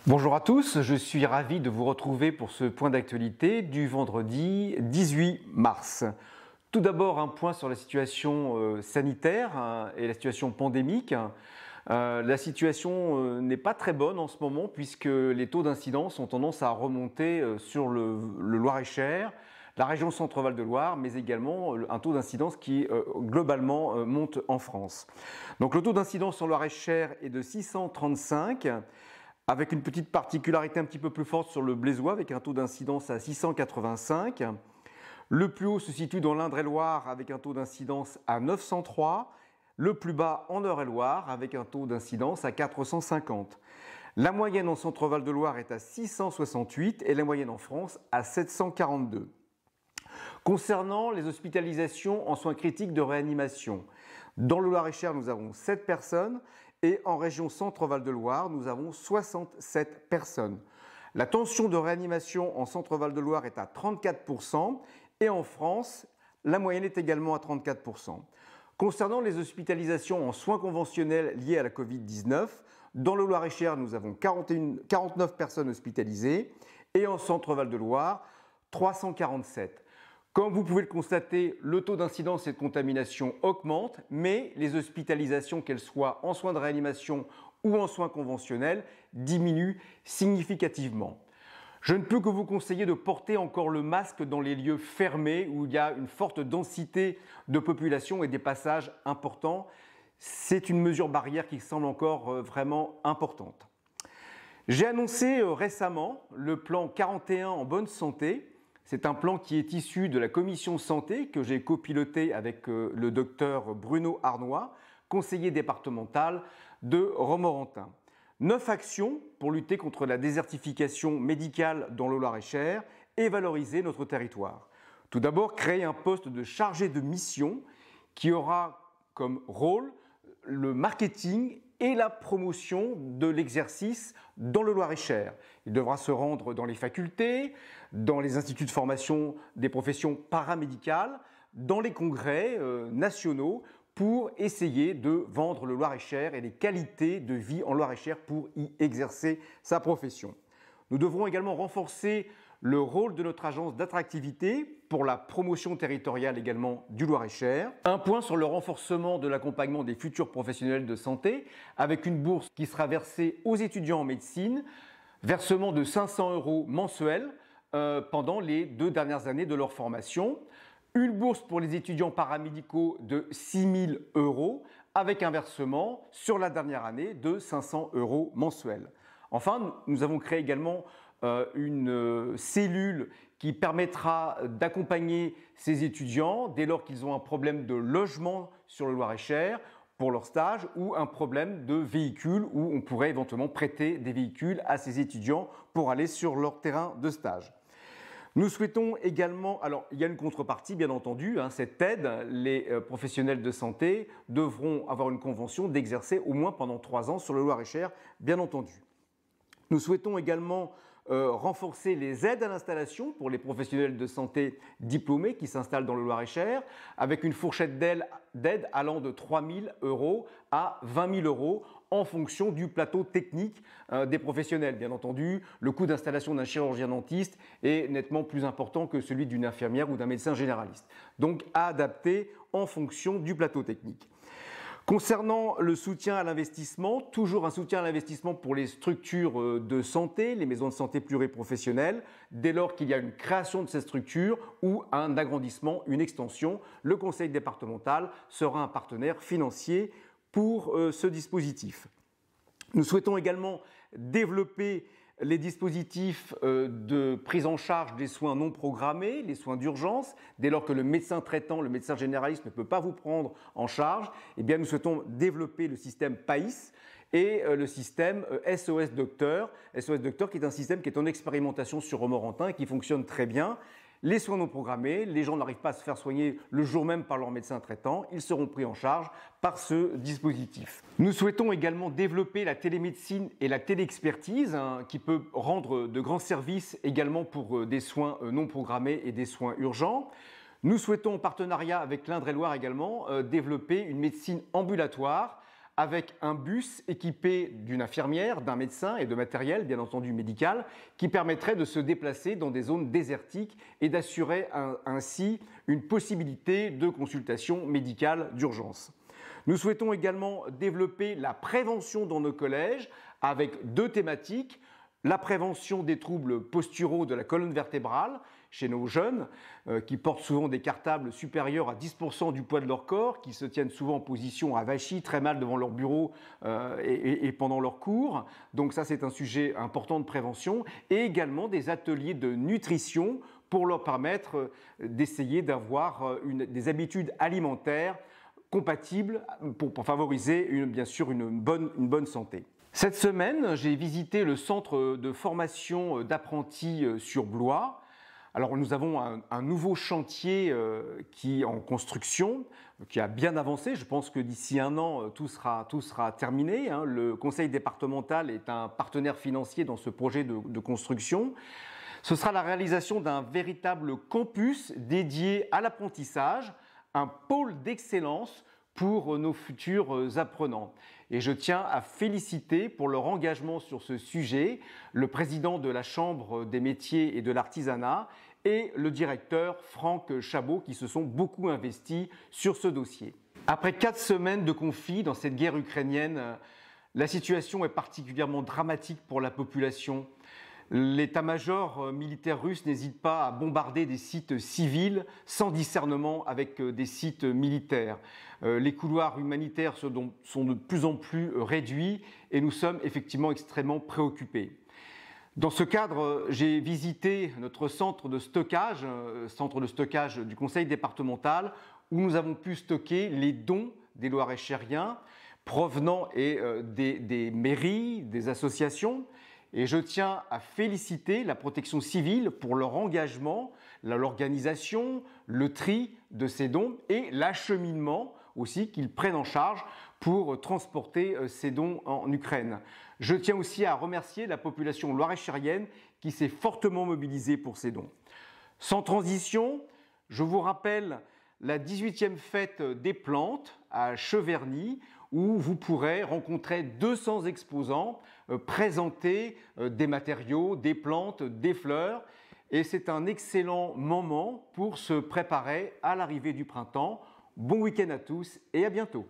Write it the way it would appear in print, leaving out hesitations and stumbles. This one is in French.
Bonjour à tous, je suis ravi de vous retrouver pour ce point d'actualité du vendredi 18 mars. Tout d'abord, un point sur la situation sanitaire et la situation pandémique. La situation n'est pas très bonne en ce moment puisque les taux d'incidence ont tendance à remonter sur le Loir-et-Cher, la région Centre-Val de Loire, mais également un taux d'incidence qui globalement monte en France. Donc le taux d'incidence sur Loir-et-Cher est de 635, avec une petite particularité un petit peu plus forte sur le Blésois, avec un taux d'incidence à 685. Le plus haut se situe dans l'Indre-et-Loire avec un taux d'incidence à 903. Le plus bas en Eure-et-Loire avec un taux d'incidence à 450. La moyenne en Centre-Val de Loire est à 668 et la moyenne en France à 742. Concernant les hospitalisations en soins critiques de réanimation, dans le Loir-et-Cher, nous avons 7 personnes et en région Centre-Val de Loire, nous avons 67 personnes. La tension de réanimation en Centre-Val de Loire est à 34% et en France, la moyenne est également à 34%. Concernant les hospitalisations en soins conventionnels liés à la Covid-19, dans le Loir-et-Cher, nous avons 49 personnes hospitalisées et en Centre-Val de Loire, 347. Comme vous pouvez le constater, le taux d'incidence et de contamination augmente, mais les hospitalisations, qu'elles soient en soins de réanimation ou en soins conventionnels, diminuent significativement. Je ne peux que vous conseiller de porter encore le masque dans les lieux fermés où il y a une forte densité de population et des passages importants. C'est une mesure barrière qui semble encore vraiment importante. J'ai annoncé récemment le plan 41 en bonne santé. C'est un plan qui est issu de la commission santé que j'ai copiloté avec le docteur Bruno Arnois, conseiller départemental de Romorantin. 9 actions pour lutter contre la désertification médicale dans le Loir-et-Cher et valoriser notre territoire. Tout d'abord, créer un poste de chargé de mission qui aura comme rôle le marketing et la promotion de l'exercice dans le Loir-et-Cher. Il devra se rendre dans les facultés, dans les instituts de formation des professions paramédicales, dans les congrès nationaux pour essayer de vendre le Loir-et-Cher et les qualités de vie en Loir-et-Cher pour y exercer sa profession. Nous devrons également renforcer le rôle de notre agence d'attractivité pour la promotion territoriale également du Loir-et-Cher. Un point sur le renforcement de l'accompagnement des futurs professionnels de santé avec une bourse qui sera versée aux étudiants en médecine, versement de 500 € mensuels pendant les 2 dernières années de leur formation. Une bourse pour les étudiants paramédicaux de 6 000 € avec un versement sur la dernière année de 500 € mensuels. Enfin, nous avons créé également une cellule qui permettra d'accompagner ces étudiants dès lors qu'ils ont un problème de logement sur le Loir-et-Cher pour leur stage ou un problème de véhicule où on pourrait éventuellement prêter des véhicules à ces étudiants pour aller sur leur terrain de stage. Nous souhaitons également, alors il y a une contrepartie bien entendu, cette aide, les professionnels de santé devront avoir une convention d'exercer au moins pendant 3 ans sur le Loir-et-Cher, bien entendu. Nous souhaitons également renforcer les aides à l'installation pour les professionnels de santé diplômés qui s'installent dans le Loir-et-Cher avec une fourchette d'aide allant de 3 000 € à 20 000 € en fonction du plateau technique des professionnels. Bien entendu, le coût d'installation d'un chirurgien dentiste est nettement plus important que celui d'une infirmière ou d'un médecin généraliste. Donc à adapter en fonction du plateau technique. Concernant le soutien à l'investissement, toujours un soutien à l'investissement pour les structures de santé, les maisons de santé pluriprofessionnelles, dès lors qu'il y a une création de ces structures ou un agrandissement, une extension, le conseil départemental sera un partenaire financier pour ce dispositif. Nous souhaitons également développer les dispositifs de prise en charge des soins non programmés, les soins d'urgence, dès lors que le médecin traitant, le médecin généraliste ne peut pas vous prendre en charge, eh bien nous souhaitons développer le système PAIS et le système SOS Docteur. SOS Docteur qui est un système qui est en expérimentation sur Romorantin et qui fonctionne très bien. Les soins non programmés, les gens n'arrivent pas à se faire soigner le jour même par leur médecin traitant, ils seront pris en charge par ce dispositif. Nous souhaitons également développer la télémédecine et la téléexpertise qui peut rendre de grands services également pour des soins non programmés et des soins urgents. Nous souhaitons en partenariat avec l'Indre-et-Loire également développer une médecine ambulatoire avec un bus équipé d'une infirmière, d'un médecin et de matériel, bien entendu médical, qui permettrait de se déplacer dans des zones désertiques et d'assurer ainsi une possibilité de consultation médicale d'urgence. Nous souhaitons également développer la prévention dans nos collèges avec 2 thématiques. La prévention des troubles posturaux de la colonne vertébrale chez nos jeunes qui portent souvent des cartables supérieurs à 10% du poids de leur corps, qui se tiennent souvent en position avachie, très mal devant leur bureau et pendant leurs cours. Donc ça, c'est un sujet important de prévention. Et également des ateliers de nutrition pour leur permettre d'essayer d'avoir des habitudes alimentaires compatibles pour favoriser bien sûr une bonne santé. Cette semaine, j'ai visité le centre de formation d'apprentis sur Blois. Alors nous avons un nouveau chantier qui est en construction, qui a bien avancé. Je pense que d'ici 1 an, tout sera terminé. Le conseil départemental est un partenaire financier dans ce projet de construction. Ce sera la réalisation d'un véritable campus dédié à l'apprentissage, un pôle d'excellence pour nos futurs apprenants. Et je tiens à féliciter pour leur engagement sur ce sujet le président de la Chambre des métiers et de l'artisanat et le directeur Franck Chabot qui se sont beaucoup investis sur ce dossier. Après 4 semaines de conflit dans cette guerre ukrainienne, la situation est particulièrement dramatique pour la population. L'état-major militaire russe n'hésite pas à bombarder des sites civils sans discernement avec des sites militaires. Les couloirs humanitaires sont de plus en plus réduits et nous sommes effectivement extrêmement préoccupés. Dans ce cadre, j'ai visité notre centre de stockage du conseil départemental où nous avons pu stocker les dons des Loir-et-Chériens provenant des mairies, des associations. Et je tiens à féliciter la protection civile pour leur engagement, l'organisation, le tri de ces dons et l'acheminement aussi qu'ils prennent en charge pour transporter ces dons en Ukraine. Je tiens aussi à remercier la population loir-et-chérienne qui s'est fortement mobilisée pour ces dons. Sans transition, je vous rappelle la 18e fête des plantes à Cheverny où vous pourrez rencontrer 200 exposants présenter des matériaux, des plantes, des fleurs. Et c'est un excellent moment pour se préparer à l'arrivée du printemps. Bon week-end à tous et à bientôt.